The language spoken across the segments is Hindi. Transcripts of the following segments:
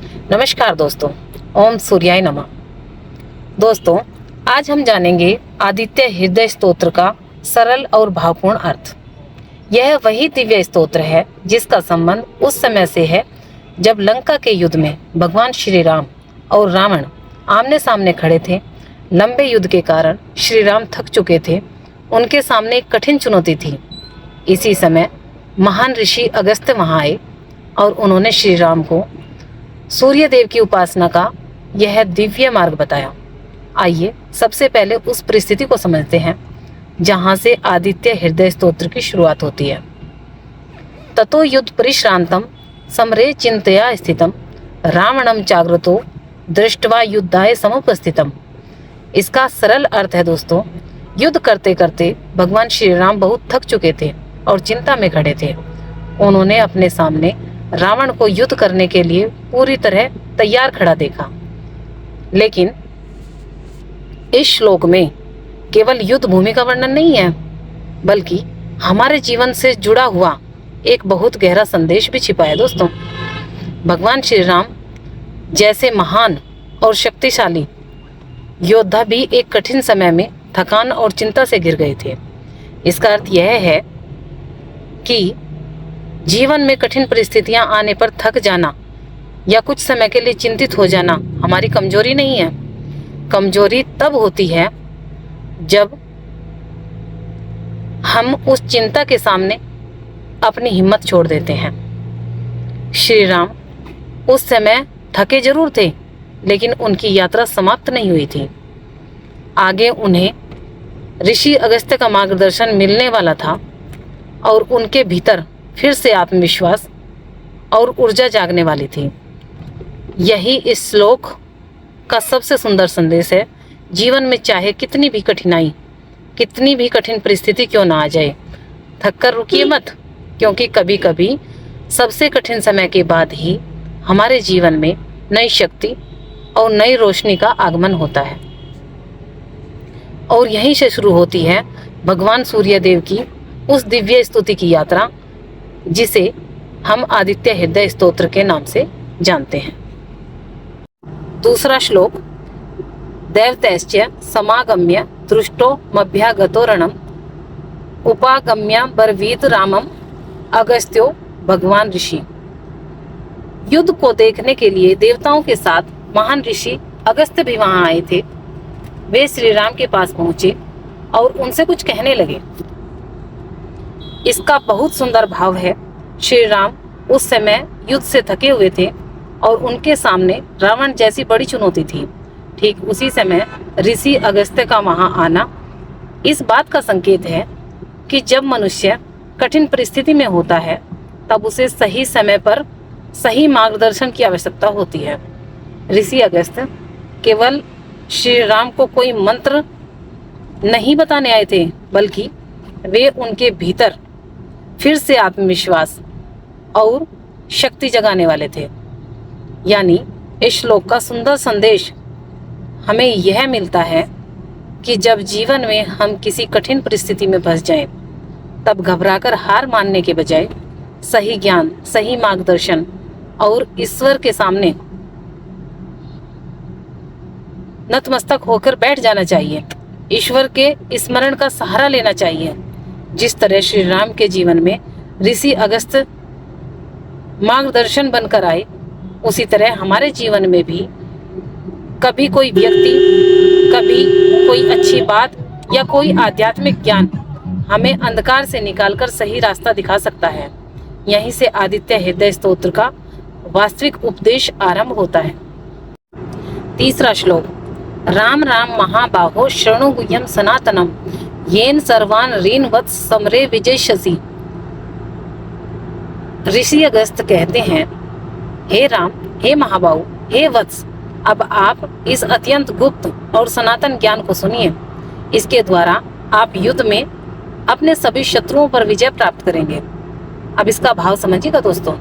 नमस्कार दोस्तों, ओम सूर्याय नमः। दोस्तों, आज हम जानेंगे आदित्य हृदय स्तोत्र का सरल और भावपूर्ण अर्थ। यह वही दिव्य स्तोत्र है जिसका संबंध उस समय से है जब लंका के युद्ध में भगवान श्री राम और रावण आमने सामने खड़े थे। लंबे युद्ध के कारण श्री राम थक चुके थे। उनके सामने एक कठिन चुनौती थी। इसी समय महान ऋषि अगस्त्य वहां आए और उन्होंने श्री राम को सूर्य देव की उपासना का यह दिव्य मार्ग बताया। आइए सबसे पहले उस परिस्थिति को समझते हैं जहां से आदित्य हृदय स्तोत्र की शुरुआत होती है। ततो युद्ध परिश्रांतम समरे चिंतया स्थितम रावणम जागृतो दृष्टवा युद्धाय समुपस्थितम। इसका सरल अर्थ है दोस्तों, युद्ध करते करते भगवान श्री राम बहुत थक चुके थे और चिंता में खड़े थे। उन्होंने अपने सामने रावण को युद्ध करने के लिए पूरी तरह तैयार खड़ा देखा। लेकिन इस श्लोक में केवल युद्ध भूमि का वर्णन नहीं है, बल्कि हमारे जीवन से जुड़ा हुआ एक बहुत गहरा संदेश भी छिपा है दोस्तों। भगवान श्री राम जैसे महान और शक्तिशाली योद्धा भी एक कठिन समय में थकान और चिंता से घिर गए थे। इसका अर्थ यह है कि जीवन में कठिन परिस्थितियां आने पर थक जाना या कुछ समय के लिए चिंतित हो जाना हमारी कमजोरी नहीं है। कमजोरी तब होती है जब हम उस चिंता के सामने अपनी हिम्मत छोड़ देते हैं। श्री राम उस समय थके जरूर थे, लेकिन उनकी यात्रा समाप्त नहीं हुई थी। आगे उन्हें ऋषि अगस्त्य का मार्गदर्शन मिलने वाला था और उनके भीतर फिर से आत्मविश्वास और ऊर्जा जागने वाली थी। यही इस श्लोक का सबसे सुंदर संदेश है। जीवन में चाहे कितनी भी कठिनाई, कितनी भी कठिन परिस्थिति क्यों ना आ जाए, थक कर रुकिए मत, क्योंकि कभी कभी सबसे कठिन समय के बाद ही हमारे जीवन में नई शक्ति और नई रोशनी का आगमन होता है। और यहीं से शुरू होती है भगवान सूर्य देव की उस दिव्य स्तुति की यात्रा, जिसे हम आदित्य हृदय स्तोत्र के नाम से जानते हैं। दूसरा श्लोक, दैवतैश्च समागम्य दृष्टो मभ्यागतो रणम उपागम्य बरवीत रामम अगस्त्यो भगवान ऋषि। युद्ध को देखने के लिए देवताओं के साथ महान ऋषि अगस्त्य भी वहां आए थे। वे श्री राम के पास पहुंचे और उनसे कुछ कहने लगे। इसका बहुत सुंदर भाव है। श्री राम उस समय युद्ध से थके हुए थे और उनके सामने रावण जैसी बड़ी चुनौती थी। ठीक उसी समय ऋषि अगस्त्य का वहां आना इस बात का संकेत है कि जब मनुष्य कठिन परिस्थिति में होता है तब उसे सही समय पर सही मार्गदर्शन की आवश्यकता होती है। ऋषि अगस्त्य केवल श्री राम को कोई मंत्र नहीं बताने आए थे, बल्कि वे उनके भीतर फिर से आत्मविश्वास और शक्ति जगाने वाले थे। यानी इस श्लोक का सुंदर संदेश हमें यह मिलता है कि जब जीवन में हम किसी कठिन परिस्थिति में फंस जाएं, तब घबराकर हार मानने के बजाय सही ज्ञान, सही मार्गदर्शन और ईश्वर के सामने नतमस्तक होकर बैठ जाना चाहिए। ईश्वर के स्मरण का सहारा लेना चाहिए। जिस तरह श्री राम के जीवन में ऋषि अगस्त्य मार्गदर्शन बनकर आए, उसी तरह हमारे जीवन में भी कभी कोई व्यक्ति, कभी कोई अच्छी बात या कोई आध्यात्मिक ज्ञान हमें अंधकार से निकालकर सही रास्ता दिखा सकता है। यहीं से आदित्य हृदय स्तोत्र का वास्तविक उपदेश आरंभ होता है। तीसरा श्लोक, राम राम महाबाहो शृणु गुह्यम सनातनम येन सर्वान ऋण वत्स समरे विजयशसी। ऋषि अगस्त्य कहते हैं, हे राम, हे महाबाहु, हे वत्स, अब आप इस अत्यंत गुप्त और सनातन ज्ञान को सुनिए। इसके द्वारा आप युद्ध में अपने सभी शत्रुओं पर विजय प्राप्त करेंगे। अब इसका भाव समझिएगा दोस्तों।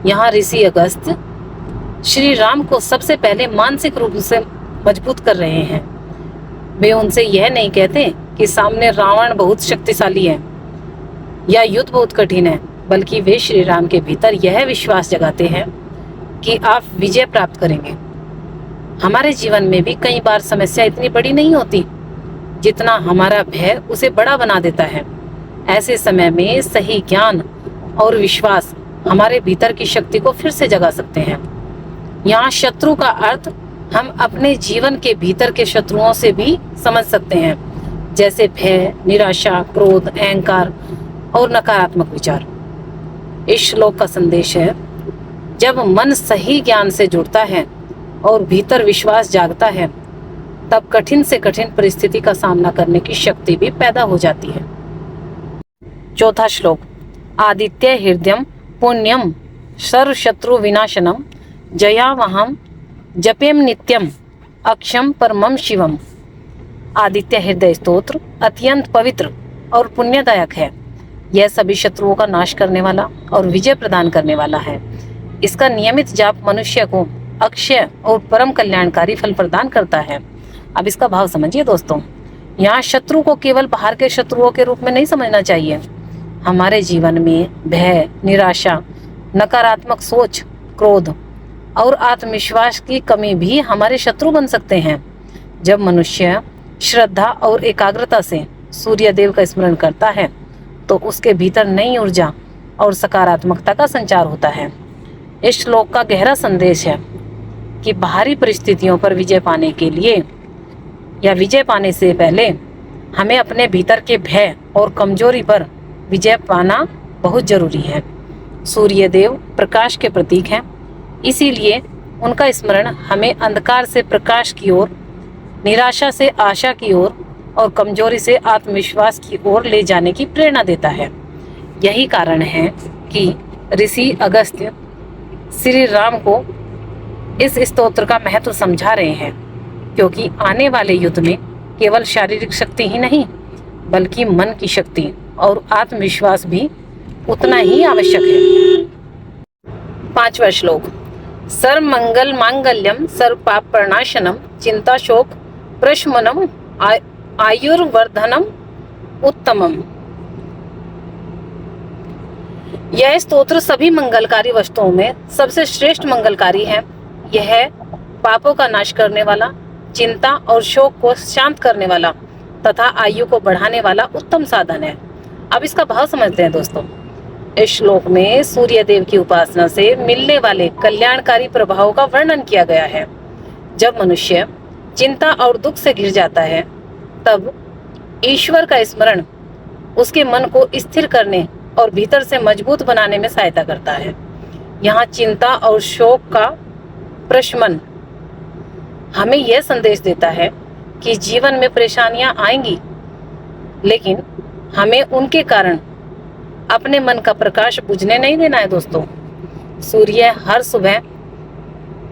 यहाँ ऋषि अगस्त्य श्री राम को सबसे पहले मानसिक रूप से मजबूत कर रहे हैं। वे उनसे यह नहीं कहते कि सामने रावण बहुत शक्तिशाली है या युद्ध बहुत कठिन है, बल्कि वे श्री राम के भीतर यह विश्वास जगाते हैं कि आप विजय प्राप्त करेंगे। हमारे जीवन में भी कई बार समस्या इतनी बड़ी नहीं होती जितना हमारा भय उसे बड़ा बना देता है। ऐसे समय में सही ज्ञान और विश्वास हमारे भीतर की शक्ति को फिर से जगा सकते हैं। यहाँ शत्रु का अर्थ हम अपने जीवन के भीतर के शत्रुओं से भी समझ सकते हैं, जैसे भय, निराशा, क्रोध, अहंकार और नकारात्मक विचार। इस श्लोक का संदेश है, जब मन सही ज्ञान से जुड़ता है और भीतर विश्वास जागता है, तब कठिन से कठिन परिस्थिति का सामना करने की शक्ति भी पैदा हो जाती है। चौथा श्लोक, आदित्य हृदयम पुण्यम सर्व शत्रु विनाशनम जयावहम जपेम नित्यम अक्षम परमम शिवम। आदित्य हृदय स्तोत्र अत्यंत पवित्र और पुण्यदायक है। यह सभी शत्रुओं का नाश करने वाला और विजय प्रदान करने वाला है। इसका नियमित जाप मनुष्य को अक्षय और परम कल्याणकारी फल प्रदान करता है। अब इसका भाव समझिए दोस्तों। यहाँ शत्रु को केवल बाहर के शत्रुओं के रूप में नहीं समझना चाहिए। हमारे जीवन में भय, निराशा, नकारात्मक सोच, क्रोध और आत्मविश्वास की कमी भी हमारे शत्रु बन सकते हैं। जब मनुष्य श्रद्धा और एकाग्रता से सूर्य देव का स्मरण करता है तो उसके भीतर नई ऊर्जा और सकारात्मकता का संचार होता है। इस श्लोक का गहरा संदेश है कि बाहरी परिस्थितियों पर विजय पाने के लिए या विजय पाने से पहले हमें अपने भीतर के भय और कमजोरी पर विजय पाना बहुत जरूरी है। सूर्य देव प्रकाश के प्रतीक हैं, इसीलिए उनका स्मरण हमें अंधकार से प्रकाश की ओर, निराशा से आशा की ओर और कमजोरी से आत्मविश्वास की ओर ले जाने की प्रेरणा देता है। यही कारण है कि ऋषि अगस्त्य श्री राम को इस स्तोत्र का महत्व समझा रहे हैं, क्योंकि आने वाले युद्ध में केवल शारीरिक शक्ति ही नहीं बल्कि मन की शक्ति और आत्मविश्वास भी उतना ही आवश्यक है। पांचवा श्लोक, सर्व मंगल मांगल्यम सर्व पाप प्रणाशनम चिंता शोक प्रशमनम आयुर्वर्धनम उत्तमम। यह स्तोत्र सभी मंगलकारी वस्तुओं में सबसे श्रेष्ठ मंगलकारी है। यह पापों का नाश करने वाला, चिंता और शोक को शांत करने वाला तथा आयु को बढ़ाने वाला उत्तम साधन है। अब इसका भाव समझते हैं दोस्तों। इस श्लोक में सूर्य देव की उपासना से मिलने वाले कल्याणकारी प्रभावों का वर्णन किया गया है। जब मनुष्य चिंता और दुख से घिर जाता है, तब ईश्वर का स्मरण उसके मन को स्थिर करने और भीतर से मजबूत बनाने में सहायता करता है। यहाँ चिंता और शोक का प्रशमन हमें यह संदेश देता है कि जीवन में परेशानियां आएंगी, लेकिन हमें उनके कारण अपने मन का प्रकाश बुझने नहीं देना है दोस्तों। सूर्य हर सुबह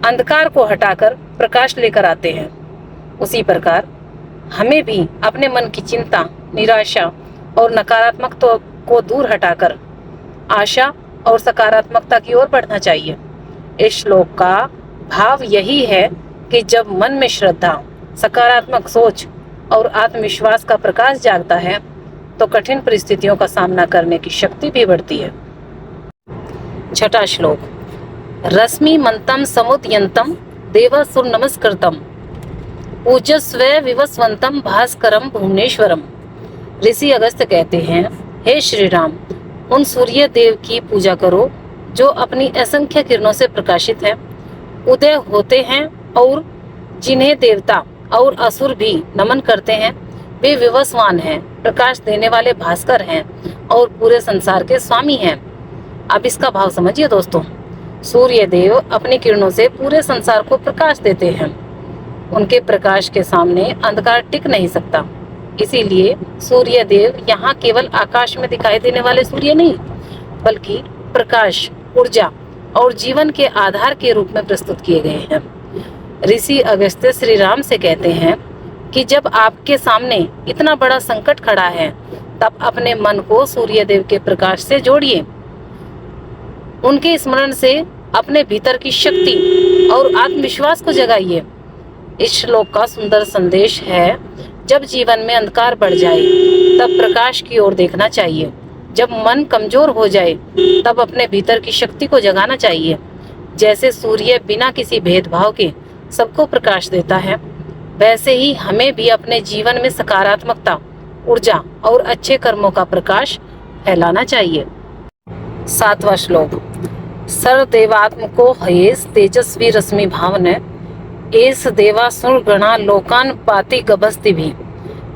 अंधकार को हटाकर प्रकाश लेकर आते हैं। उसी प्रकार हमें भी अपने मन की चिंता, निराशा और नकारात्मकता को दूर हटाकर आशा और सकारात्मकता की ओर बढ़ना चाहिए। इस श्लोक का भाव यही है कि जब मन में श्रद्धा, सकारात्मक सोच और आत्मविश्वास का प्रकाश जागता है तो कठिन परिस्थितियों का सामना करने की शक्ति भी बढ़ती है। छठा श्लोक, रश्मि मंतम समुदयंतम देवासुर नमस्कृतम पूजस्व विवस्वंतम भास्करम भुवनेश्वरम। ऋषि अगस्त्य कहते हैं, हे श्री राम, उन सूर्य देव की पूजा करो जो अपनी असंख्य किरणों से प्रकाशित है, उदय होते हैं और जिन्हें देवता और असुर भी नमन करते हैं। वे विवस्वान हैं, प्रकाश देने वाले भास्कर हैं और पूरे संसार के स्वामी हैं। अब इसका भाव समझिए दोस्तों। सूर्य देव अपनी किरणों से पूरे संसार को प्रकाश देते हैं। उनके प्रकाश के सामने अंधकार टिक नहीं सकता। इसीलिए सूर्य देव यहाँ केवल आकाश में दिखाई देने वाले सूर्य नहीं, बल्कि प्रकाश, ऊर्जा और जीवन के आधार के रूप में प्रस्तुत किए गए हैं। ऋषि अगस्त्य श्री राम से कहते हैं कि जब आपके सामने इतना बड़ा संकट खड़ा है, तब अपने मन को सूर्य देव के प्रकाश से जोड़िए। उनके स्मरण से अपने भीतर की शक्ति और आत्मविश्वास को जगाइए। इस श्लोक का सुंदर संदेश है, जब जीवन में अंधकार बढ़ जाए तब प्रकाश की ओर देखना चाहिए। जब मन कमजोर हो जाए तब अपने भीतर की शक्ति को जगाना चाहिए। जैसे सूर्य बिना किसी भेदभाव के सबको प्रकाश देता है, वैसे ही हमें भी अपने जीवन में सकारात्मकता, ऊर्जा और अच्छे कर्मों का प्रकाश फैलाना चाहिए। 7वां श्लोक। सर्वदेवात्मको हयेस तेजस्वी रश्मि भावन एस देवासुर गणा लोकान पाति गभस्ति भी।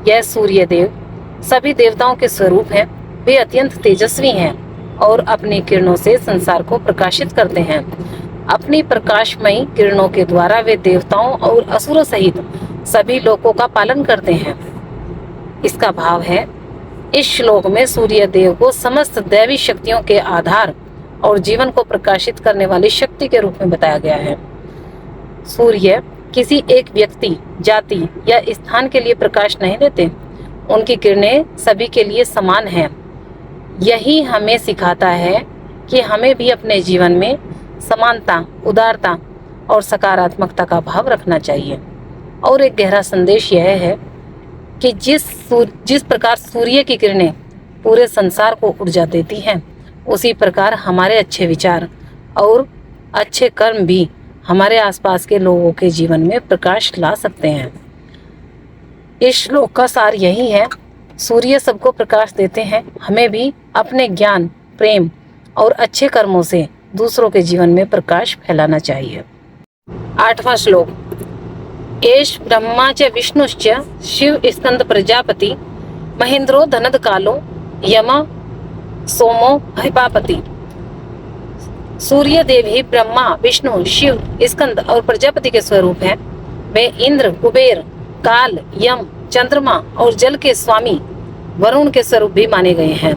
यह सूर्य देव सभी देवताओं के स्वरूप हैं। वे अत्यंत तेजस्वी हैं और अपनी किरणों से संसार को प्रकाशित करते हैं। अपनी प्रकाशमयी किरणों के द्वारा वे देवताओं और असुरों सहित सभी लोकों का पालन करते हैं। इसका भाव है, इस श्लोक में सूर्य देव को समस्त दैवी शक्तियों के आधार और जीवन को प्रकाशित करने वाली शक्ति के रूप में बताया गया है। सूर्य किसी एक व्यक्ति, जाति या स्थान के लिए प्रकाश नहीं देते। उनकी किरणें सभी के लिए समान हैं। यही हमें सिखाता है कि हमें भी अपने जीवन में समानता, उदारता और सकारात्मकता का भाव रखना चाहिए। और एक गहरा संदेश यह है कि जिस प्रकार सूर्य की किरणें पूरे संसार को ऊर्जा देती हैं, उसी प्रकार हमारे अच्छे विचार और अच्छे कर्म भी हमारे आसपास के लोगों के जीवन में प्रकाश ला सकते हैं। इस श्लोक का सार यही है, सूर्य सबको प्रकाश देते हैं। हमें भी अपने ज्ञान, प्रेम और अच्छे कर्मों से दूसरों के जीवन में प्रकाश फैलाना चाहिए। 8वां श्लोक। एष ब्रह्मा च विष्णुश्च शिव स्कंद प्रजापति महेंद्रो धनद कालो यम सोमो हिपापति। सूर्य देव ही ब्रह्मा, विष्णु, शिव, स्कंद और प्रजापति के स्वरूप हैं। वे इंद्र, कुबेर, काल, यम, चंद्रमा और जल के स्वामी वरुण के स्वरूप भी माने गए हैं।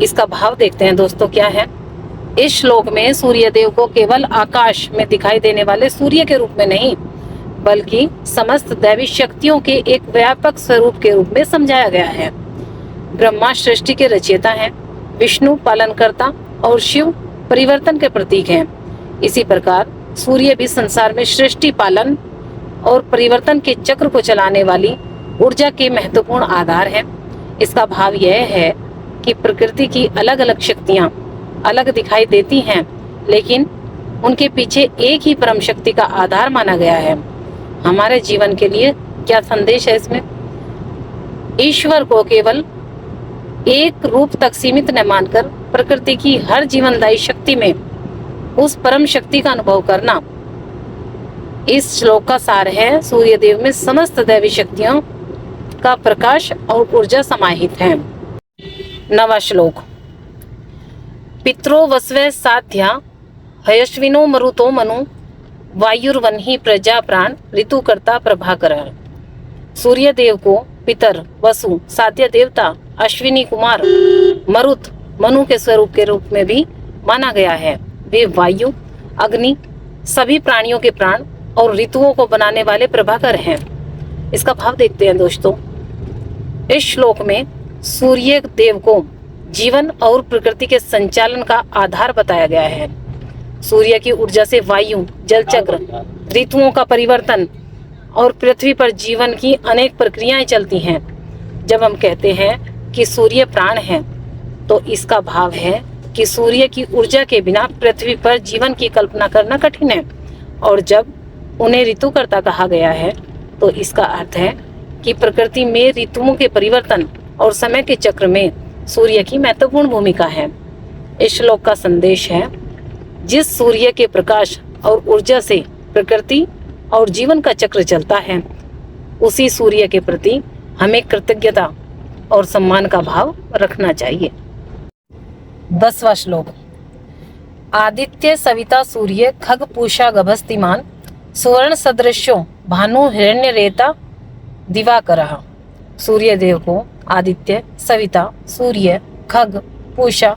इसका भाव देखते हैं दोस्तों, क्या है। इस श्लोक में सूर्य देव को केवल आकाश में दिखाई देने वाले सूर्य के रूप में नहीं, बल्कि समस्त दैवी शक्तियों के एक व्यापक स्वरूप के रूप में समझाया गया है। ब्रह्मा सृष्टि के रचयिता हैं, विष्णु पालनकर्ता और शिव परिवर्तन के प्रतीक हैं। इसी प्रकार सूर्य भी संसार में सृष्टि, पालन और परिवर्तन के चक्र को चलाने वाली ऊर्जा के महत्वपूर्ण आधार है। इसका भाव यह है कि प्रकृति की अलग अलग शक्तियां अलग दिखाई देती हैं, लेकिन उनके पीछे एक ही परम शक्ति का आधार माना गया है। हमारे जीवन के लिए क्या संदेश है इसमें? ईश्वर को केवल एक रूप तक सीमित न मानकर प्रकृति की हर जीवनदायी शक्ति में उस परम शक्ति का अनुभव करना, इस श्लोक का सार है। सूर्य देव में समस्त दैवी शक्तियों का प्रकाश और ऊर्जा समाहित है। 9वां श्लोक। पित्रो वस्वे साध्या हयश्विनो मरुतो मनु वायुर्वन्ही प्रजा प्राण ऋतुकर्ता प्रभाकर। सूर्य देव को पितर, वसु, साध्य देवता, अश्विनी कुमार, मरुत, मनु के स्वरूप के रूप में भी माना गया है। वे वायु, अग्नि, सभी प्राणियों के प्राण और ऋतुओं को बनाने वाले प्रभाकर हैं। इसका भाव देखते हैं दोस्तों। इस श्लोक में सूर्य देव को जीवन और प्रकृति के संचालन का आधार बताया गया है। सूर्य की ऊर्जा से वायु, जल चक्र, ऋतुओं का परिवर्तन और पृथ्वी पर जीवन की अनेक प्रक्रियाएं चलती हैं। जब हम कहते हैं कि सूर्य प्राण है, तो इसका भाव है कि सूर्य की ऊर्जा के बिना पृथ्वी पर जीवन की कल्पना करना कठिन है। और जब उन्हें ऋतुकर्ता कहा गया है, तो इसका अर्थ है कि प्रकृति में ऋतुओं के परिवर्तन और समय के चक्र में सूर्य की महत्वपूर्ण भूमिका है। इस श्लोक का संदेश है, जिस सूर्य के प्रकाश और ऊर्जा से प्रकृति और जीवन का चक्र चलता है, उसी सूर्य के प्रति हमें कृतज्ञता और सम्मान का भाव रखना चाहिए। 10वां श्लोक। आदित्य सविता सूर्य खग पूषा गभस्तिमान सुवर्ण सदृश्यो भानु हिरण्य रेता दिवाकरः। सूर्य देव को आदित्य, सविता, सूर्य, खग, पूषा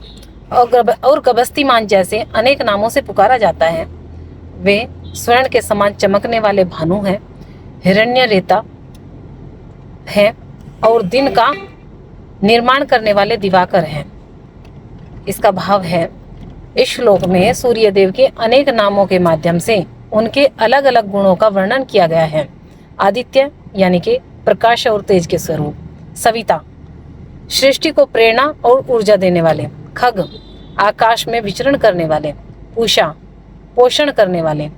और गभस्तिमान जैसे अनेक नामों से पुकारा जाता है। वे स्वर्ण के समान चमकने वाले भानु हैं, हिरण्य रेता हैं और दिन का निर्माण करने वाले दिवाकर हैं। इसका भाव है, इस श्लोक में सूर्य देव के अनेक नामों के माध्यम से उनके अलग अलग गुणों का वर्णन किया गया है। आदित्य यानी कि प्रकाश और तेज के स्वरूप, सविता सृष्टि को प्रेरणा और ऊर्जा देने वाले, खग आकाश में विचरण करने वाले, पूषा पोषण करने वाले,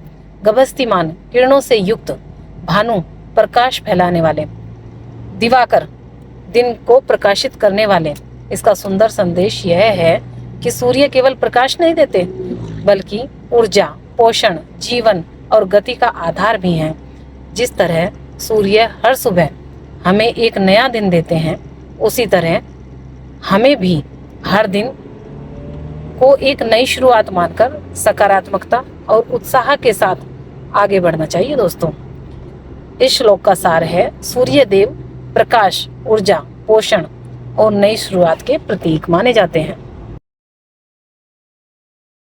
गभस्तिमान किरणों से युक्त, भानु प्रकाश फैलाने वाले, दिवाकर दिन को प्रकाशित करने वाले। इसका सुंदर संदेश यह है कि सूर्य केवल प्रकाश नहीं देते बल्कि ऊर्जा, पोषण, जीवन और गति का आधार भी हैं। जिस तरह सूर्य हर सुबह हमें एक नया दिन देते हैं, उसी तरह हमें भी हर दिन को एक नई शुरुआत मानकर सकारात्मकता और उत्साह के साथ आगे बढ़ना चाहिए। दोस्तों, इस श्लोक का सार है सूर्य देव प्रकाश, ऊर्जा, पोषण और नई शुरुआत के प्रतीक माने जाते हैं।